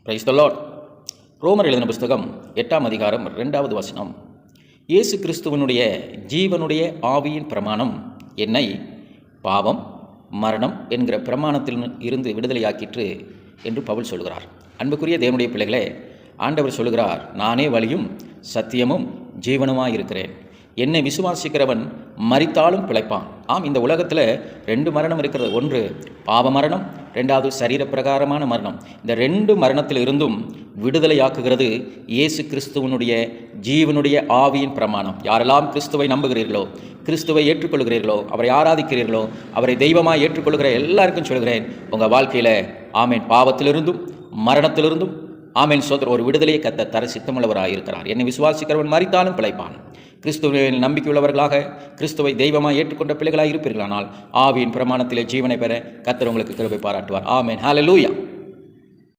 Praise the Lord. ரோமர் எழுதின புஸ்தகம் 8ஆம் அதிகாரம் 2வது வசனம். இயேசு கிறிஸ்துவனுடைய ஜீவனுடைய ஆவியின் பிரமாணம் என்னை பாவம் மரணம் என்கிற பிரமாணத்தில் இருந்து விடுதலையாக்கிற்று என்று பவுல் சொல்கிறார். அன்புக்குரிய தேவனுடைய பிள்ளைகளே, ஆண்டவர் சொல்கிறார், நானே வழியும் சத்தியமும் ஜீவனுமாயிருக்கிறேன். என்னை விசுவாசிக்கிறவன் மரித்தாலும் பிழைப்பான். ஆம், இந்த உலகத்தில் 2 மரணம் இருக்கிறது. ஒன்று பாவ மரணம், 2வது சரீரப்பிரகாரமான மரணம். இந்த 2 மரணத்தில் இருந்தும் விடுதலையாக்குகிறது இயேசு கிறிஸ்துவனுடைய ஜீவனுடைய ஆவியின் பிரமாணம். யாரெல்லாம் கிறிஸ்துவை நம்புகிறீர்களோ, கிறிஸ்துவை ஏற்றுக்கொள்கிறீர்களோ, அவரை ஆராதிக்கிறீர்களோ, அவரை தெய்வமாக ஏற்றுக்கொள்கிற எல்லாருக்கும் சொல்கிறேன், உங்கள் வாழ்க்கையில் ஆமேன் பாவத்திலிருந்தும் மரணத்திலிருந்தும் ஆமேன் சோதரர் ஒரு விடுதலையை தர சித்தமுள்ளவராக இருக்கிறார். என்னை விசுவாசிக்கிறவன் மரித்தாலும் பிழைப்பான். கிறிஸ்துவின் நம்பிக்கையுள்ளவர்களாக கிறிஸ்துவை தெய்வமாக ஏற்றுக்கொண்ட பிள்ளைகளாக இருப்பீர்களானால் ஆவியின் பிரமாணத்திலே ஜீவனை பெற கர்த்தர் உங்களுக்கு கிருபை பாராட்டுவார். ஆமேன். ஹல்லேலூயா.